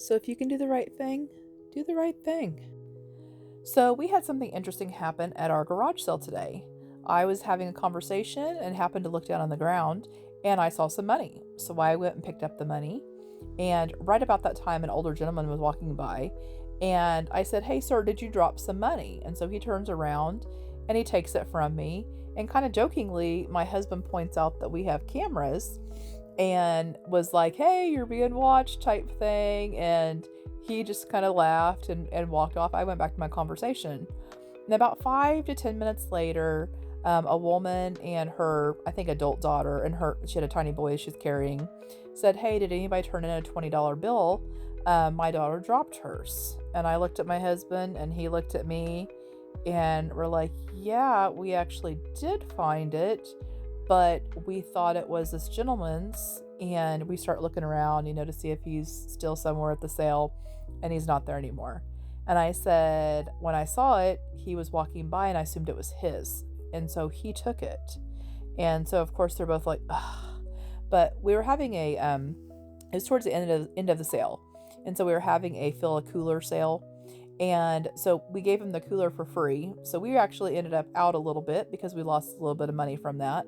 So if you can do the right thing, do the right thing. So we had something interesting happen at our garage sale today. I was having a conversation and happened to look down on the ground and I saw some money. So I went and picked up the money. And right about that time, an older gentleman was walking by and I said, "Hey, sir, did you drop some money?" And so he turns around and he takes it from me. And kind of jokingly, my husband points out that we have cameras and was like, "Hey, you're being watched," type thing. And he just kind of laughed and walked off. I went back to my conversation. And about 5 to 10 minutes later, a woman and her, I think, adult daughter, and she had a tiny boy she's carrying, said, "Hey, did anybody turn in a $20 bill? My daughter dropped hers." And I looked at my husband and he looked at me and we're like, "Yeah, we actually did find it, but we thought it was this gentleman's." And we start looking around, to see if he's still somewhere at the sale, and he's not there anymore. And I said, when I saw it, he was walking by and I assumed it was his. And so he took it. And so, of course, they're both like, ugh. But we were having it was towards the end of the sale. And so we were having a fill a cooler sale. And so we gave him the cooler for free. So we actually ended up out a little bit because we lost a little bit of money from that.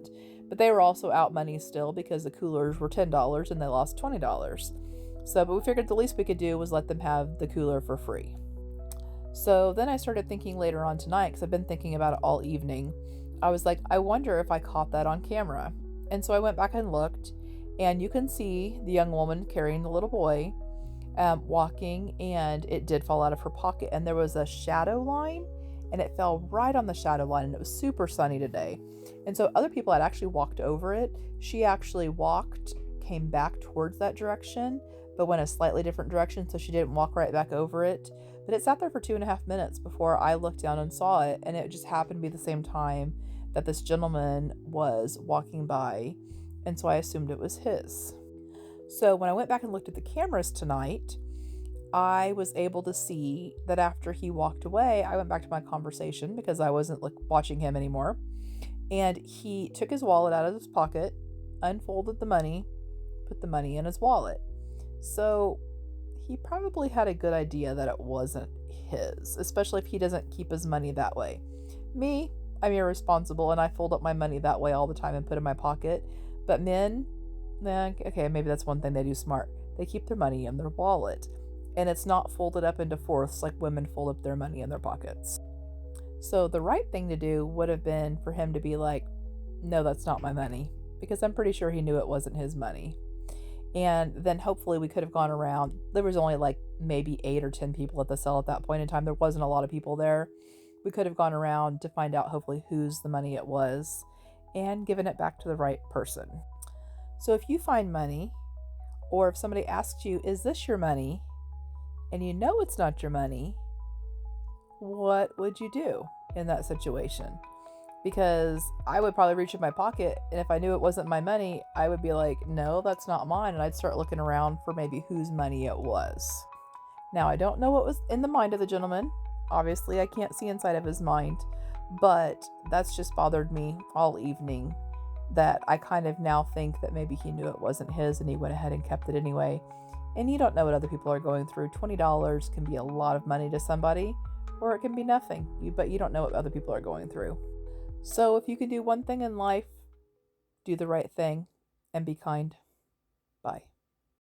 But they were also out money still because the coolers were $10 and they lost $20. So, but we figured the least we could do was let them have the cooler for free. So then I started thinking later on tonight, because I've been thinking about it all evening. I was like, I wonder if I caught that on camera. And so I went back and looked, and you can see the young woman carrying the little boy walking, and it did fall out of her pocket. And there was a shadow line, and it fell right on the shadow line, and it was super sunny today. And so other people had actually walked over it. She actually came back towards that direction, but went a slightly different direction, so she didn't walk right back over it. But it sat there for 2.5 minutes before I looked down and saw it, and it just happened to be the same time that this gentleman was walking by, and so I assumed it was his. So when I went back and looked at the cameras tonight, I was able to see that after he walked away, I went back to my conversation because I wasn't watching him anymore, and he took his wallet out of his pocket, unfolded the money, put the money in his wallet. So he probably had a good idea that it wasn't his, especially if he doesn't keep his money that way. Me, I'm irresponsible and I fold up my money that way all the time and put it in my pocket. But men, okay, maybe that's one thing they do smart. They keep their money in their wallet, and it's not folded up into fourths like women fold up their money in their pockets. So the right thing to do would have been for him to be like, "No, that's not my money," because I'm pretty sure he knew it wasn't his money. And then hopefully we could have gone around. There was only like maybe 8 or 10 people at the cell at that point in time. There wasn't a lot of people there. We could have gone around to find out hopefully whose the money it was and given it back to the right person. So if you find money, or if somebody asks you, "Is this your money?" and you know it's not your money, what would you do in that situation? Because I would probably reach in my pocket, and if I knew it wasn't my money, I would be like, "No, that's not mine," and I'd start looking around for maybe whose money it was. Now, I don't know what was in the mind of the gentleman. Obviously, I can't see inside of his mind, but that's just bothered me all evening, that I kind of now think that maybe he knew it wasn't his and he went ahead and kept it anyway. And you don't know what other people are going through. $20 can be a lot of money to somebody, or it can be nothing, but you don't know what other people are going through. So if you can do one thing in life, do the right thing and be kind. Bye.